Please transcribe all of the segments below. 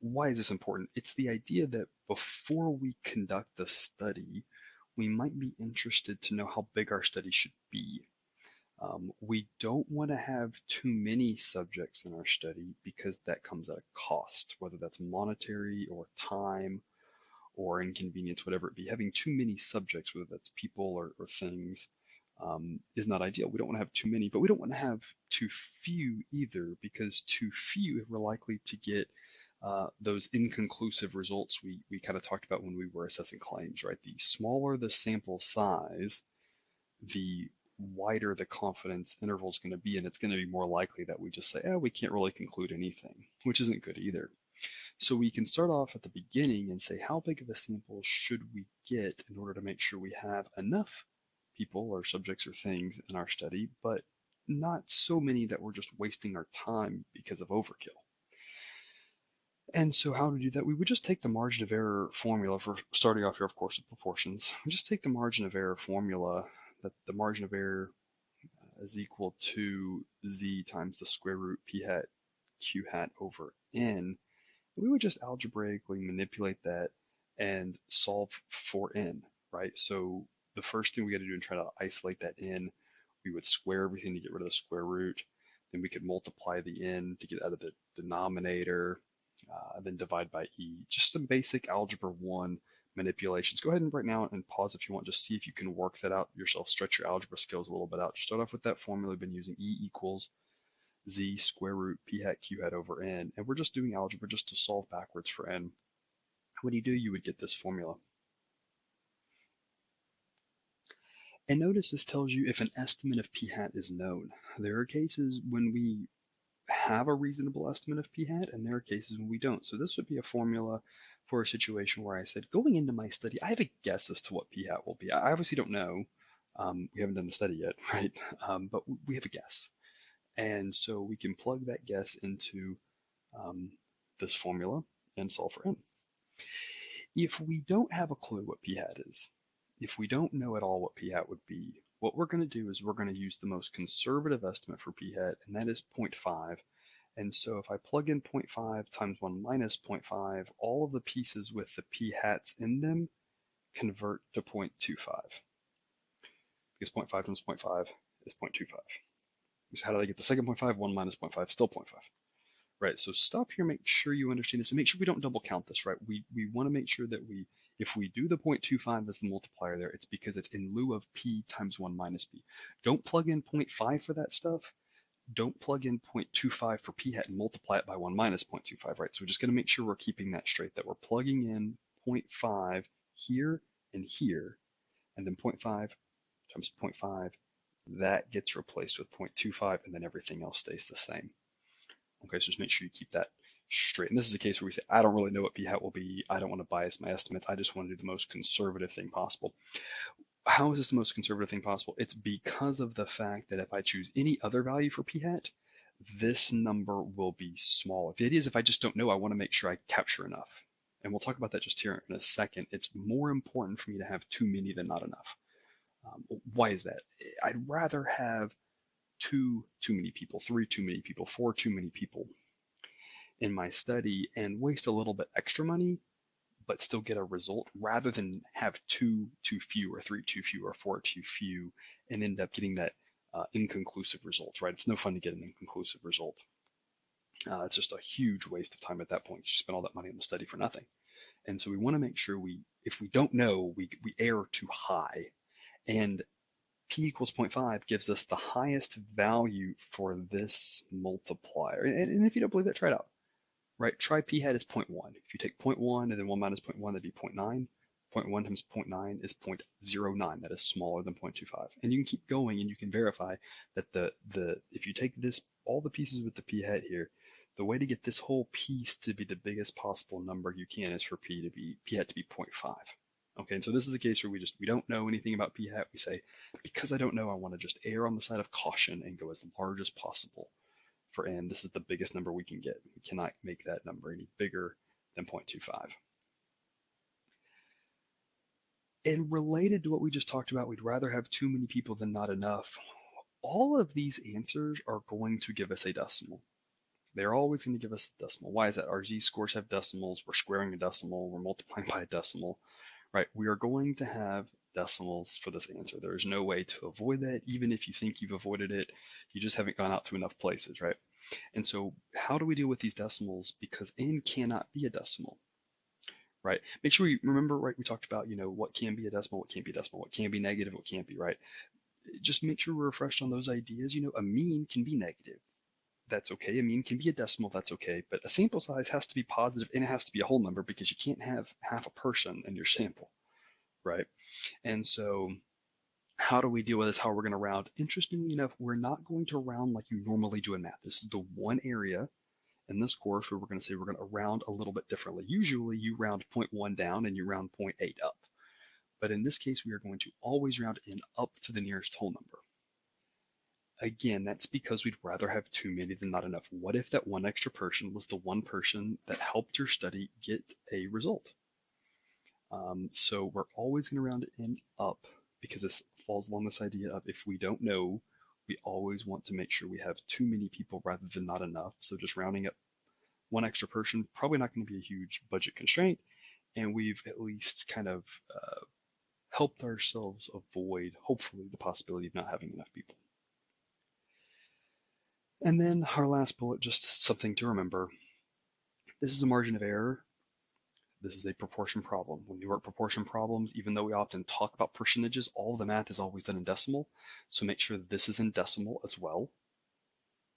why is this important? It's the idea that before we conduct the study, we might be interested to know how big our study should be. We don't want to have too many subjects in our study because that comes at a cost, whether that's monetary or time or inconvenience, whatever it be. Having too many subjects, whether that's people or things, is not ideal. We don't want to have too many, but we don't want to have too few either, because too few, we're likely to get those inconclusive results we kind of talked about when we were assessing claims, right? The smaller the sample size, the wider the confidence interval is going to be, and it's going to be more likely that we just say, oh, we can't really conclude anything, which isn't good either. So we can start off at the beginning and say, how big of a sample should we get in order to make sure we have enough people or subjects or things in our study, but not so many that we're just wasting our time because of overkill. And so how to do that? We would just take the margin of error formula for starting off here, of course, with proportions. We just take the margin of error formula, that the margin of error is equal to z times the square root p hat q hat over n. We would just algebraically manipulate that and solve for n, right? So the first thing we got to do and try to isolate that n, we would square everything to get rid of the square root. Then we could multiply the n to get out of the denominator, then divide by e. Just some basic algebra 1 manipulations. Go ahead and right now and pause if you want. Just see if you can work that out yourself. Stretch your algebra skills a little bit out. Just start off with that formula we've been using, E equals z square root p hat q hat over n. And we're just doing algebra just to solve backwards for n. What do? You would get this formula. And notice this tells you if an estimate of p hat is known. There are cases when we have a reasonable estimate of p hat, and there are cases when we don't. So this would be a formula for a situation where I said, going into my study, I have a guess as to what p hat will be. I obviously don't know. We haven't done the study yet, right? But we have a guess. And so we can plug that guess into this formula and solve for n. If we don't have a clue what p hat is, if we don't know at all what p hat would be, what we're going to do is we're going to use the most conservative estimate for p hat, and that is 0.5. And so if I plug in 0.5 times 1 minus 0.5, all of the pieces with the p hats in them convert to 0.25. Because 0.5 times 0.5 is 0.25. So how do I get the second 0.5? 1 minus 0.5, still 0.5. Right, so stop here, make sure you understand this, and make sure we don't double count this, right? We want to make sure that if we do the 0.25 as the multiplier there, it's because it's in lieu of p times 1 minus p. Don't plug in 0.5 for that stuff. Don't plug in 0.25 for p hat and multiply it by 1 minus 0.25, right? So we're just going to make sure we're keeping that straight, that we're plugging in 0.5 here and here, and then 0.5 times 0.5, that gets replaced with 0.25, and then everything else stays the same. Okay, so just make sure you keep that straight. And this is a case where we say, I don't really know what p hat will be. I don't want to bias my estimates. I just want to do the most conservative thing possible. How is this the most conservative thing possible? It's because of the fact that if I choose any other value for p hat, this number will be small. If it is, if I just don't know, I want to make sure I capture enough. And we'll talk about that just here in a second. It's more important for me to have too many than not enough. Why is that? I'd rather have two too many people, three too many people, four too many people in my study and waste a little bit extra money, but still get a result, rather than have two too few or three too few or four too few and end up getting that inconclusive result, right? It's no fun to get an inconclusive result. It's just a huge waste of time at that point. You spend all that money on the study for nothing. And so we want to make sure if we don't know, we err too high. And p equals 0.5 gives us the highest value for this multiplier. And if you don't believe that, try it out, right? Try p hat is 0.1. If you take 0.1 and then 1 minus 0.1, that'd be 0.9. 0.1 times 0.9 is 0.09. That is smaller than 0.25. And you can keep going and you can verify that if you take all the pieces with the p hat here, the way to get this whole piece to be the biggest possible number you can is for p hat to be 0.5. Okay, and so this is the case where we don't know anything about p hat. We say, because I don't know, I want to just err on the side of caution and go as large as possible for n. This is the biggest number we can get. We cannot make that number any bigger than 0.25. And related to what we just talked about, we'd rather have too many people than not enough. All of these answers are going to give us a decimal. They're always going to give us a decimal. Why is that? Our z-scores have decimals. We're squaring a decimal. We're multiplying by a decimal, right? We are going to have decimals for this answer. There is no way to avoid that. Even if you think you've avoided it, you just haven't gone out to enough places, right? And so how do we deal with these decimals? Because n cannot be a decimal, right? Make sure we remember, right, we talked about, what can be a decimal, what can't be a decimal, what can be negative, what can't be, right? Just make sure we're refreshed on those ideas. A mean can be negative. That's okay. A mean can be a decimal. That's okay. But a sample size has to be positive and it has to be a whole number because you can't have half a person in your sample, right? And so how do we deal with this? How we're going to round? Interestingly enough, we're not going to round like you normally do in math. This is the one area in this course where we're going to say we're going to round a little bit differently. Usually you round zero point 0.1 down and you round 0.8 up. But in this case, we are going to always round in up to the nearest whole number. Again, that's because we'd rather have too many than not enough. What if that one extra person was the one person that helped your study get a result? So we're always going to round it in up because this falls along this idea of if we don't know, we always want to make sure we have too many people rather than not enough. So just rounding up one extra person, probably not going to be a huge budget constraint. And we've at least kind of helped ourselves avoid, hopefully, the possibility of not having enough people. And then our last bullet, just something to remember. This is a margin of error. This is a proportion problem. When we work proportion problems, even though we often talk about percentages, all of the math is always done in decimal. So make sure that this is in decimal as well,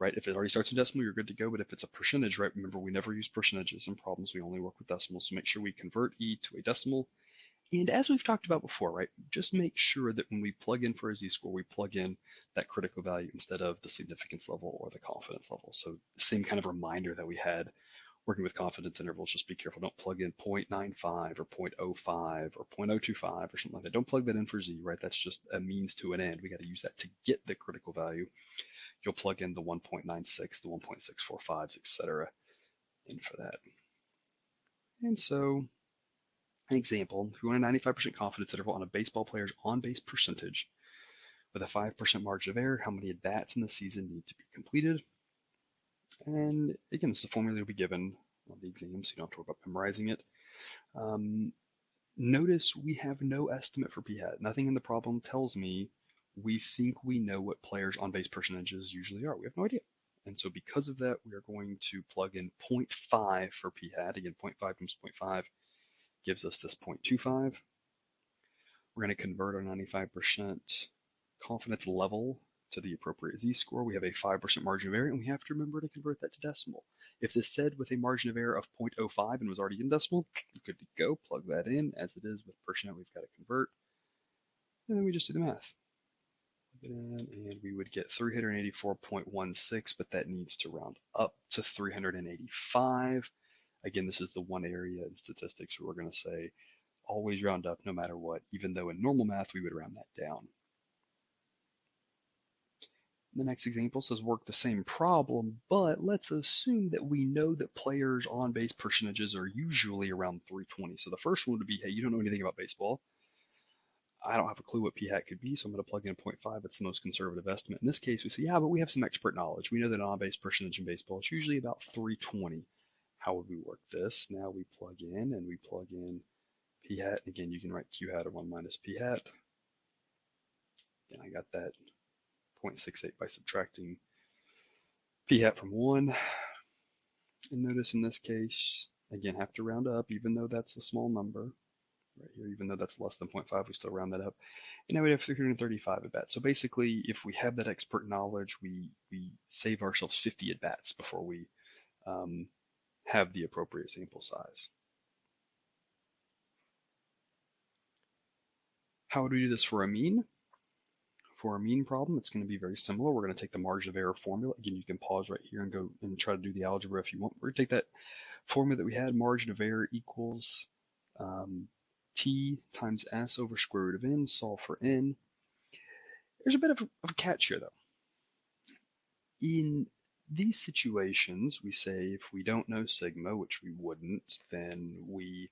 right? If it already starts in decimal, you're good to go. But if it's a percentage, right, remember we never use percentages in problems. We only work with decimals. So make sure we convert E to a decimal. And as we've talked about before, right, just make sure that when we plug in for a z-score, we plug in that critical value instead of the significance level or the confidence level. So the same kind of reminder that we had working with confidence intervals, just be careful. Don't plug in 0.95 or 0.05 or 0.025 or something like that. Don't plug that in for z, right? That's just a means to an end. We got to use that to get the critical value. You'll plug in the 1.96, the 1.645s, etc. in for that. And so an example, if we want a 95% confidence interval on a baseball player's on-base percentage with a 5% margin of error, how many at-bats in the season need to be completed? And again, this is a formula that will be given on the exam, so you don't have to worry about memorizing it. Notice we have no estimate for p-hat. Nothing in the problem tells me we think we know what players' on-base percentages usually are. We have no idea. And so because of that, we are going to plug in 0.5 for p-hat. Again, 0.5 times 0.5 gives us this 0.25. We're going to convert our 95% confidence level to the appropriate z-score. We have a 5% margin of error, and we have to remember to convert that to decimal. If this said with a margin of error of 0.05 and was already in decimal, good to go. Plug that in. As it is with percent, we've got to convert. And then we just do the math. Plug it in, and we would get 384.16, but that needs to round up to 385. Again, this is the one area in statistics where we're going to say always round up no matter what, even though in normal math we would round that down. The next example says work the same problem, but let's assume that we know that players' on-base percentages are usually around 320. So the first one would be, hey, you don't know anything about baseball. I don't have a clue what p-hat could be, so I'm going to plug in 0.5. It's the most conservative estimate. In this case, we say, yeah, but we have some expert knowledge. We know that on-base percentage in baseball is usually about 320. How would we work this? Now we plug in, and we plug in p-hat. Again, you can write q-hat or 1 minus p-hat. And I got that 0.68 by subtracting p-hat from 1. And notice in this case, again, have to round up, even though that's a small number. Right here, even though that's less than 0.5, we still round that up. And now we have 335 at-bats. So basically, if we have that expert knowledge, we save ourselves 50 at-bats before we have the appropriate sample size. How would we do this for a mean? For a mean problem, it's going to be very similar. We're going to take the margin of error formula. Again, you can pause right here and go and try to do the algebra if you want. We're going to take that formula that we had, margin of error equals t times s over square root of n, solve for n. There's a bit of a catch here, though. In these situations, we say if we don't know sigma, which we wouldn't, then we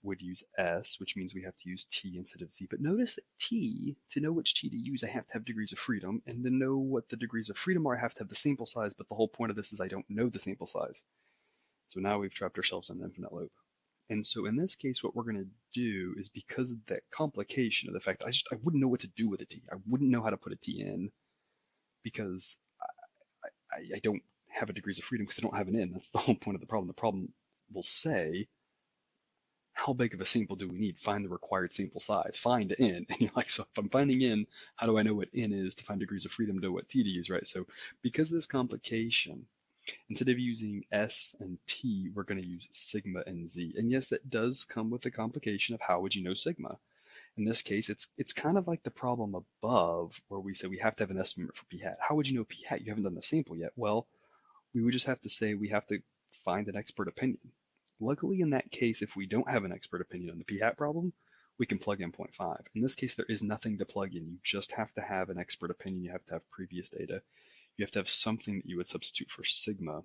would use S, which means we have to use T instead of Z. But notice that T, to know which T to use, I have to have degrees of freedom. And to know what the degrees of freedom are, I have to have the sample size. But the whole point of this is I don't know the sample size. So now we've trapped ourselves in an infinite loop. And so in this case, what we're going to do is, because of that complication of the fact that I wouldn't know what to do with a T. I wouldn't know how to put a T in because I don't have a degrees of freedom because I don't have an in. That's the whole point of the problem. The problem will say, how big of a sample do we need? Find the required sample size. Find in. And you're like, so if I'm finding in, how do I know what in is to find degrees of freedom to know what T to use, right? So because of this complication, instead of using S and T, we're going to use sigma and Z. And yes, that does come with the complication of how would you know sigma? In this case, it's kind of like the problem above where we say we have to have an estimate for p hat. How would you know p hat? You haven't done the sample yet. Well, we would just have to say we have to find an expert opinion. Luckily, in that case, if we don't have an expert opinion on the p hat problem, we can plug in 0.5. In this case, there is nothing to plug in. You just have to have an expert opinion. You have to have previous data. You have to have something that you would substitute for sigma.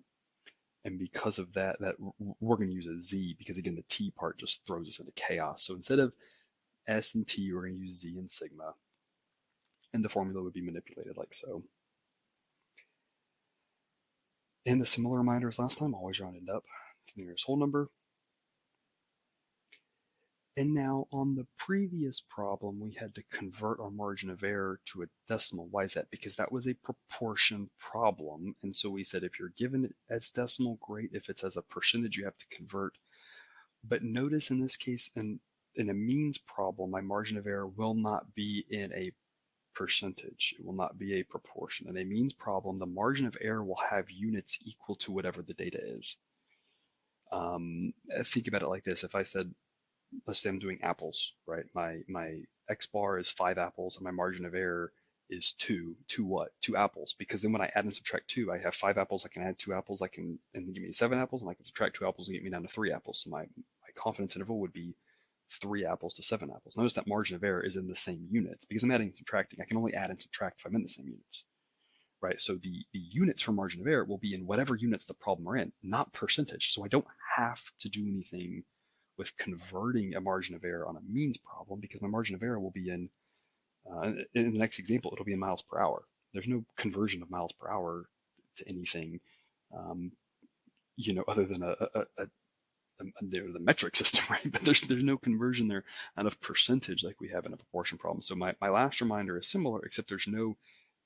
And because of that, we're going to use a Z because, again, the T part just throws us into chaos. So instead of S and T, we're going to use Z and sigma. And the formula would be manipulated like so. And the similar reminder as last time, always rounded up to the nearest whole number. And now on the previous problem, we had to convert our margin of error to a decimal. Why is that? Because that was a proportion problem. And so we said if you're given it as decimal, great. If it's as a percentage, you have to convert. But notice in this case, in a means problem, my margin of error will not be in a percentage. It will not be a proportion. In a means problem, the margin of error will have units equal to whatever the data is. Think about it like this. If I said, let's say I'm doing apples, right? My X bar is 5 apples and my margin of error is 2. 2 what? 2 apples. Because then when I add and subtract 2, I have 5 apples, I can add 2 apples, and give me 7 apples, and I can subtract 2 apples and get me down to 3 apples. So my confidence interval would be 3 apples to 7 apples. Notice that margin of error is in the same units because I'm adding and subtracting. I can only add and subtract if I'm in the same units, right? So the units for margin of error will be in whatever units the problem are in, not percentage. So I don't have to do anything with converting a margin of error on a means problem because my margin of error will be in the next example, it'll be in miles per hour. There's no conversion of miles per hour to anything, other than the metric system, right? But there's no conversion there out of percentage like we have in a proportion problem. So my last reminder is similar, except there's no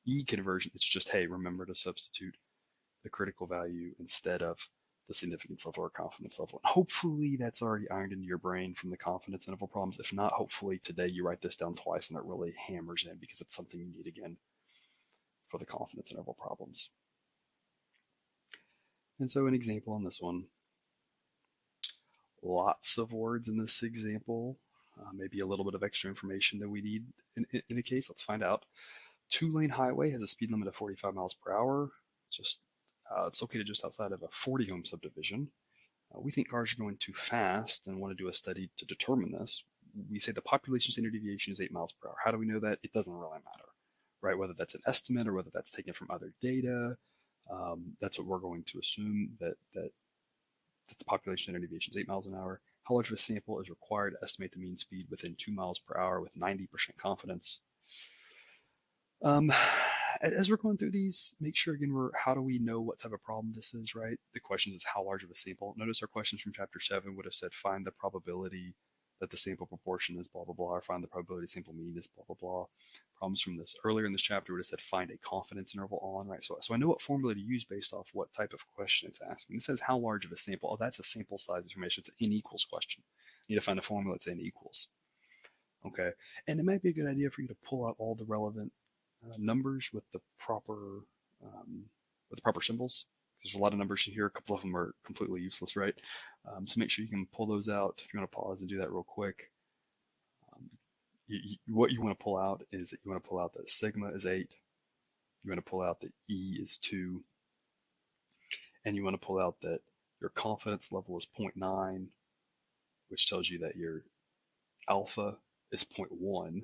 E conversion. It's just, hey, remember to substitute the critical value instead of the significance level or confidence level. And hopefully that's already ironed into your brain from the confidence interval problems. If not, hopefully today you write this down twice and it really hammers in because it's something you need again for the confidence interval problems. And so an example on this one, lots of words in this example, maybe a little bit of extra information that we need in a case. Let's find out. 2-lane highway has a speed limit of 45 miles per hour. It's located just outside of a 40-home subdivision. We think cars are going too fast and want to do a study to determine this. We say the population standard deviation is 8 miles per hour. How do we know that? It doesn't really matter, right? Whether that's an estimate or whether that's taken from other data, that's what we're going to assume, that the population standard deviation is 8 miles an hour. How large of a sample is required to estimate the mean speed within 2 miles per hour with 90% confidence? As we're going through these, make sure again, how do we know what type of problem this is, right? The question is how large of a sample. Notice our questions from chapter 7 would have said find the probability that the sample proportion is blah, blah, blah, or find the probability sample mean is blah, blah, blah. Problems from this earlier in this chapter would have said find a confidence interval on, right? So I know what formula to use based off what type of question it's asking. It says how large of a sample. Oh, that's a sample size information. It's an n equals question. You need to find a formula that's n equals. Okay, and it might be a good idea for you to pull out all the relevant numbers with the proper symbols. There's a lot of numbers in here. A couple of them are completely useless, right? So make sure you can pull those out. If you want to pause and do that real quick. What you want to pull out is that you want to pull out that sigma is 8. You want to pull out that E is 2. And you want to pull out that your confidence level is 0.9, which tells you that your alpha is 0.1.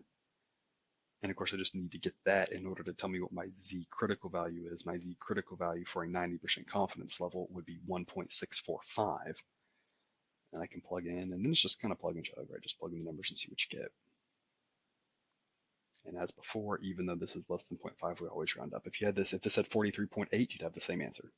And of course, I just need to get that in order to tell me what my Z critical value is. My Z critical value for a 90% confidence level would be 1.645. and I can plug in, and then it's just kind of plug and chug, right? Just plug in the numbers and see what you get. And as before, even though this is less than 0.5, we always round up. If this had 43.8, you'd have the same answer.